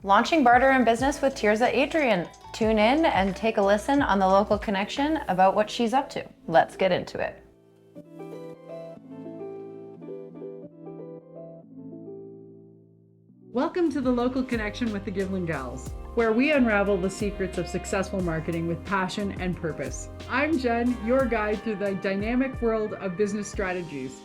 Launching Barter in Business with Tirzah Adrian. Tune in and take a listen on the local connection about what she's up to. Let's get into it. Welcome to the Local Connection with the Givlin Gals, where we unravel the secrets of successful marketing with passion and purpose. I'm Jen, your guide through the dynamic world of business strategies.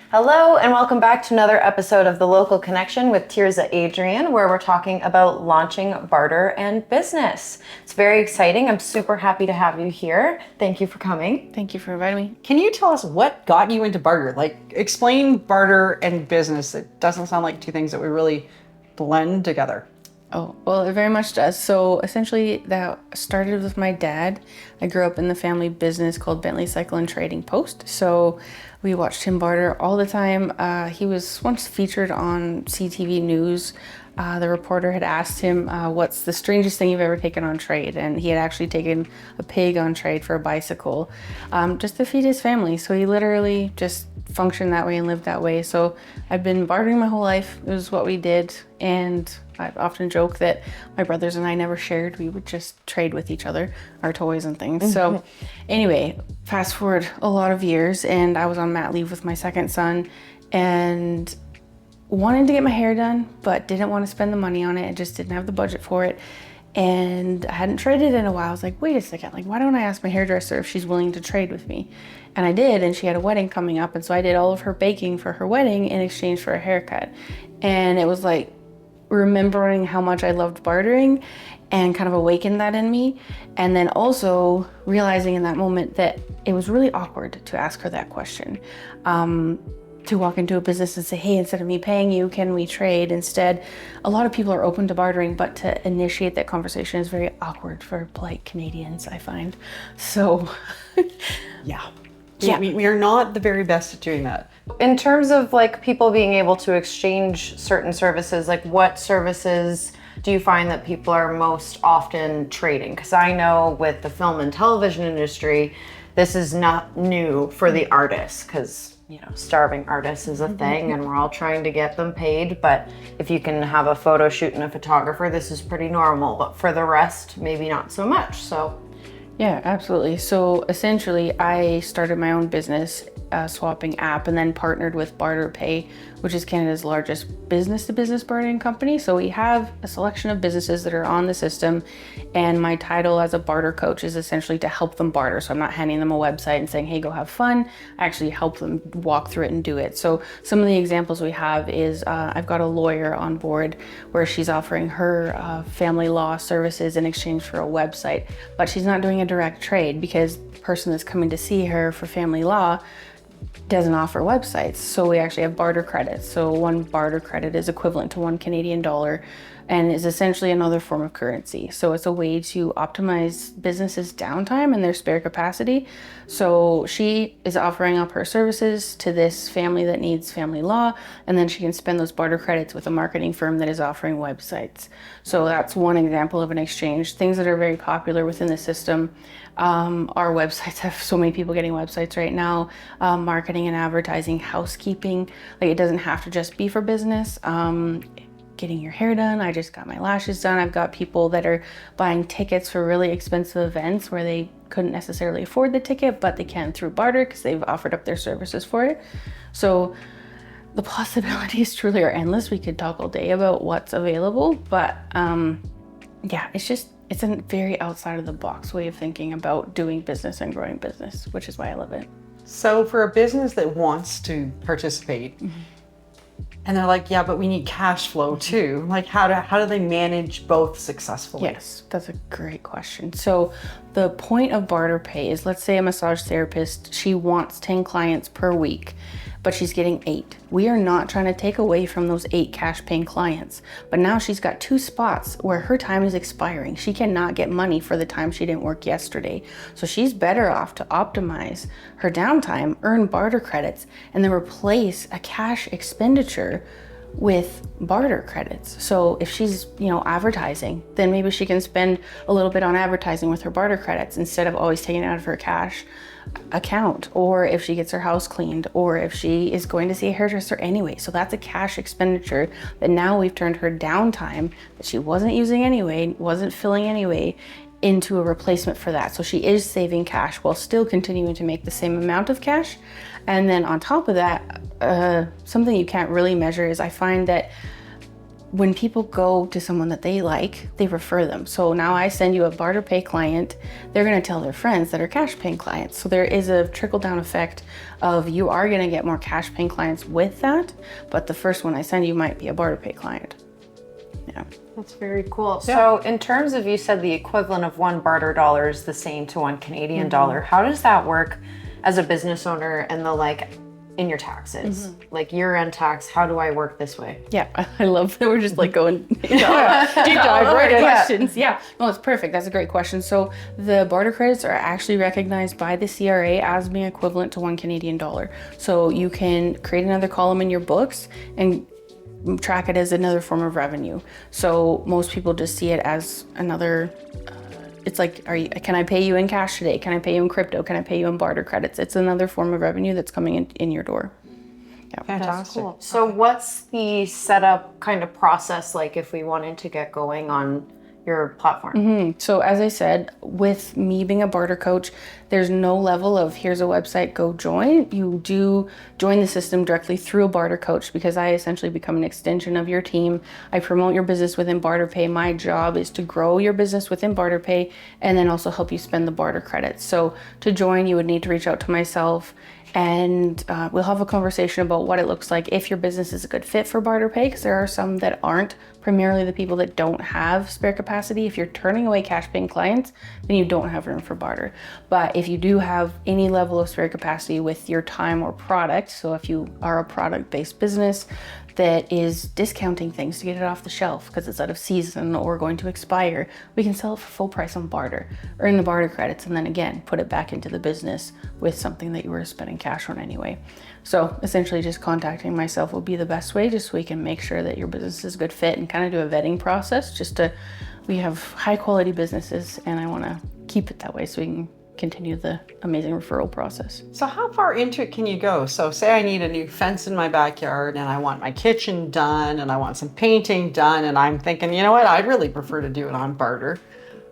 Hello and welcome back to another episode of the Local Connection with Tirzah Adrian, where we're talking about launching Barter and business. It's very exciting. I'm super happy to have you here. Thank you for coming. Thank you for inviting me. Can you tell us what got you into barter? Like, explain barter and business. It doesn't sound like two things that we really blend together. Oh, well, it very much does. So essentially that started with my dad. I grew up in the family business called Bentley Cycle and Trading Post. So we watched him barter all the time. He was once featured on CTV News. The reporter had asked him, what's the strangest thing you've ever taken on trade? And he had actually taken a pig on trade for a bicycle, just to feed his family. So he literally just functioned that way and lived that way. So I've been bartering my whole life. It was what we did. And I often joke that my brothers and I never shared. We would just trade with each other, our toys and things. So anyway, fast forward a lot of years and I was on mat leave with my second son and wanted to get my hair done, but didn't want to spend the money on it. I just didn't have the budget for it. And I hadn't traded in a while. I was like, wait a second, like, why don't I ask my hairdresser if she's willing to trade with me? And I did, and she had a wedding coming up. And so I did all of her baking for her wedding in exchange for a haircut. And it was like remembering how much I loved bartering and kind of awakened that in me. And then also realizing in that moment that it was really awkward to ask her that question. To walk into a business and say, hey, instead of me paying you, can we trade? Instead, a lot of people are open to bartering, but to initiate that conversation is very awkward for polite Canadians, I find. So, Yeah. We are not the very best at doing that. In terms of like people being able to exchange certain services, like what services do you find that people are most often trading? Because I know with the film and television industry, this is not new for the artists because starving artists is a thing and we're all trying to get them paid. But if you can have a photo shoot and a photographer, this is pretty normal. But for the rest, maybe not so much. So yeah, absolutely. So essentially, I started my own business swapping app and then partnered with BarterPay, which is Canada's largest business-to-business bartering company. So we have a selection of businesses that are on the system, and my title as a barter coach is essentially to help them barter. So I'm not handing them a website and saying, hey, go have fun. I actually help them walk through it and do it. So some of the examples we have is I've got a lawyer on board where she's offering her family law services in exchange for a website, but she's not doing a direct trade because the person that's coming to see her for family law doesn't offer websites. So we actually have barter credits. So one barter credit is equivalent to $1 Canadian and is essentially another form of currency. So it's a way to optimize businesses' downtime and their spare capacity. So she is offering up her services to this family that needs family law, and then she can spend those barter credits with a marketing firm that is offering websites. So that's one example of an exchange. Things that are very popular within the system. Our websites have so many people getting websites right now, marketing and advertising, housekeeping. Like, it doesn't have to just be for business. Getting your hair done. I just got my lashes done. I've got people that are buying tickets for really expensive events where they couldn't necessarily afford the ticket, but they can through barter because they've offered up their services for it. So the possibilities truly are endless. We could talk all day about what's available, but yeah, it's a very outside of the box way of thinking about doing business and growing business, which is why I love it. So for a business that wants to participate, and they're like, yeah, but we need cash flow too. Like, how do they manage both successfully? Yes, that's a great question. So the point of BarterPay is, let's say a massage therapist, she wants 10 clients per week, but she's getting 8. We are not trying to take away from those 8 cash paying clients, but now she's got 2 spots where her time is expiring. She cannot get money for the time she didn't work yesterday. So she's better off to optimize her downtime, earn barter credits, and then replace a cash expenditure with barter credits. So if she's, advertising, then maybe she can spend a little bit on advertising with her barter credits instead of always taking it out of her cash. account, or if she gets her house cleaned, or if she is going to see a hairdresser anyway. So that's a cash expenditure that now we've turned her downtime that she wasn't using anyway, wasn't filling anyway, into a replacement for that. So she is saving cash while still continuing to make the same amount of cash. And then on top of that, something you can't really measure is I find that when people go to someone that they like, they refer them. So now I send you a BarterPay client, they're gonna tell their friends that are cash paying clients. So there is a trickle down effect of you are gonna get more cash paying clients with that, but the first one I send you might be a BarterPay client. Yeah. That's very cool. So in terms of, you said the equivalent of one barter dollar is the same to one Canadian dollar. How does that work as a business owner and the in your taxes? Like year-end tax, how do I work this way? Yeah, I love that we're just going deep dive questions. Yeah, no, it's perfect. That's a great question. So the barter credits are actually recognized by the CRA as being equivalent to one Canadian dollar. So you can create another column in your books and track it as another form of revenue. So most people just see it as another, it's like, can I pay you in cash today? Can I pay you in crypto? Can I pay you in barter credits? It's another form of revenue that's coming in your door. Yeah. Fantastic. Cool. So what's the setup kind of process like if we wanted to get going on your platform? So as I said, with me being a barter coach, there's no level of here's a website, go join. You do join the system directly through a barter coach because I essentially become an extension of your team. I promote your business within BarterPay. My job is to grow your business within BarterPay and then also help you spend the barter credits. So to join, you would need to reach out to myself, and we'll have a conversation about what it looks like if your business is a good fit for BarterPay, because there are some that aren't, primarily the people that don't have spare capacity. If you're turning away cash paying clients, then you don't have room for barter. But if you do have any level of spare capacity with your time or product, so if you are a product-based business that is discounting things to get it off the shelf because it's out of season or going to expire, we can sell it for full price on barter, earn the barter credits, and then again, put it back into the business with something that you were spending cash on anyway. So essentially just contacting myself will be the best way, just so we can make sure that your business is a good fit and kind of do a vetting process we have high quality businesses and I want to keep it that way so we can continue the amazing referral process. So how far into it can you go? So say I need a new fence in my backyard and I want my kitchen done and I want some painting done and I'm thinking, you know what, I'd really prefer to do it on barter.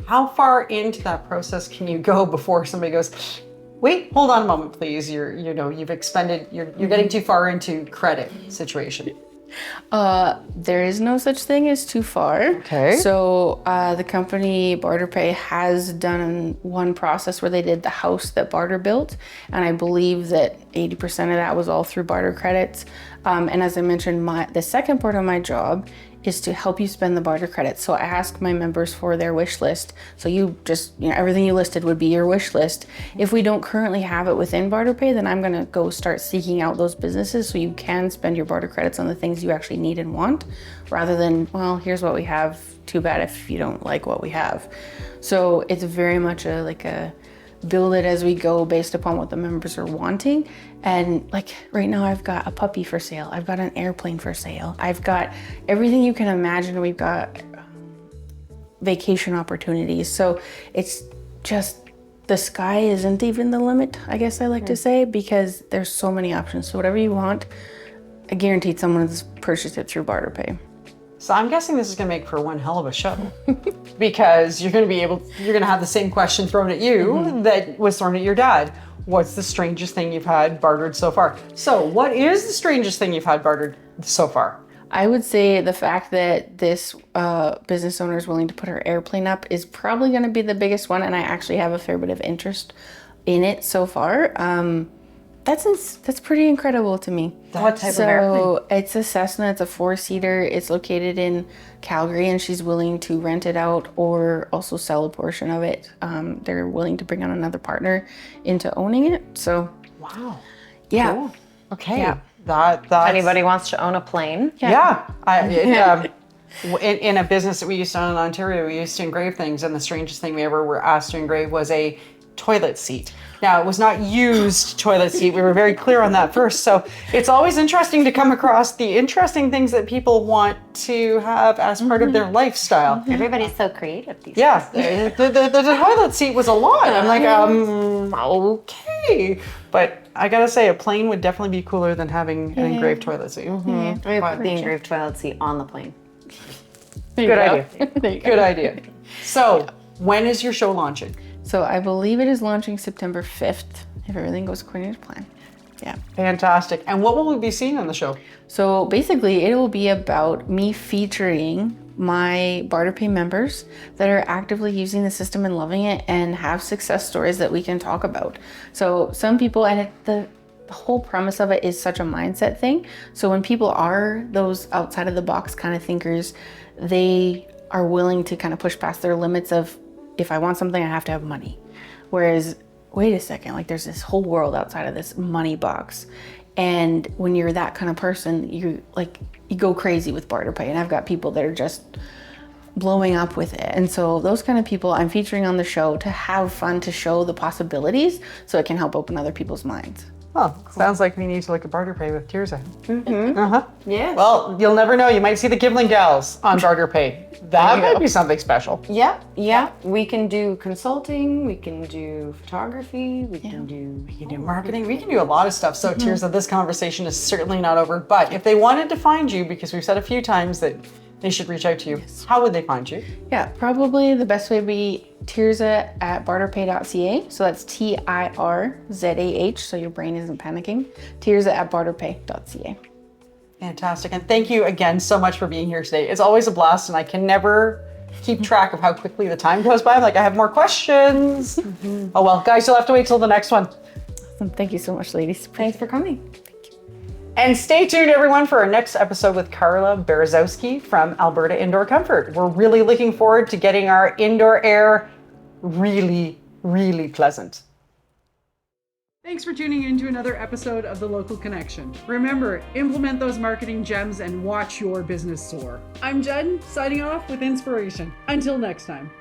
How far into that process can you go before somebody goes, wait, hold on a moment, please. You've expended, you're getting too far into credit situation. There is no such thing as too far. Okay. So the company BarterPay has done one process where they did the house that Barter built, and I believe that 80% of that was all through barter credits. And as I mentioned, the second part of my job is to help you spend the barter credits. So I ask my members for their wish list. So you just, everything you listed would be your wish list. If we don't currently have it within BarterPay, then I'm gonna go start seeking out those businesses so you can spend your barter credits on the things you actually need and want, rather than, well, here's what we have, too bad if you don't like what we have. So it's very much a build it as we go based upon what the members are wanting. And like right now I've got a puppy for sale. I've got an airplane for sale. I've got everything you can imagine. We've got vacation opportunities. So it's just, the sky isn't even the limit, I guess I like to say, because there's so many options. So whatever you want, I guaranteed someone's purchased it through BarterPay. So I'm guessing this is going to make for one hell of a show because you're going to have the same question thrown at you that was thrown at your dad. What's the strangest thing you've had bartered so far? So what is the strangest thing you've had bartered so far? I would say the fact that this business owner is willing to put her airplane up is probably going to be the biggest one, and I actually have a fair bit of interest in it so far. That's pretty incredible to me. What type of airplane? So it's a Cessna, it's a 4-seater, it's located in Calgary, and she's willing to rent it out or also sell a portion of it. They're willing to bring on another partner into owning it. So wow. Yeah. Cool. Okay. Yeah. That's... Anybody wants to own a plane? Yeah. In a business that we used to own in Ontario, we used to engrave things, and the strangest thing we ever were asked to engrave was a toilet seat. Now, it was not used toilet seat. We were very clear on that first. So it's always interesting to come across the interesting things that people want to have as part of their lifestyle. Everybody's so creative these Yeah, days. the toilet seat was a lot. I'm like, okay. But I gotta say, a plane would definitely be cooler than having an engraved toilet seat. We put the engraved toilet seat on the plane. Good idea. Good idea. So, when is your show launching? So I believe it is launching September 5th, if everything goes according to plan. Yeah. Fantastic. And what will we be seeing on the show? So basically, it will be about me featuring my BarterPay members that are actively using the system and loving it and have success stories that we can talk about. So some people, and the whole premise of it is such a mindset thing. So when people are those outside of the box kind of thinkers, they are willing to kind of push past their limits of, if I want something, I have to have money. Whereas, wait a second, like there's this whole world outside of this money box. And when you're that kind of person, you go crazy with BarterPay. And I've got people that are just blowing up with it. And so those kind of people I'm featuring on the show to have fun, to show the possibilities so it can help open other people's minds. Oh, sounds like we need to look at BarterPay with Tirzah. Yes. Well, you'll never know. You might see the Givlin Gals on BarterPay. That might be something special. Yeah. We can do consulting, we can do photography, we can do Marketing. We can do a lot of stuff. So, Tirzah, this conversation is certainly not over. But if they wanted to find you, because we've said a few times that they should reach out to you, how would they find you? Yeah, probably the best way would be Tirzah at barterpay.ca. So that's Tirzah, so your brain isn't panicking. Tirzah at barterpay.ca. Fantastic. And thank you again so much for being here today. It's always a blast, and I can never keep track of how quickly the time goes by. I'm like, I have more questions. Oh, well, guys, you'll have to wait till the next one. Awesome. Thank you so much, ladies. Thanks for coming. And stay tuned, everyone, for our next episode with Carla Berezowski from Alberta Indoor Comfort. We're really looking forward to getting our indoor air really, really pleasant. Thanks for tuning in to another episode of The Local Connection. Remember, implement those marketing gems and watch your business soar. I'm Jen, signing off with inspiration. Until next time.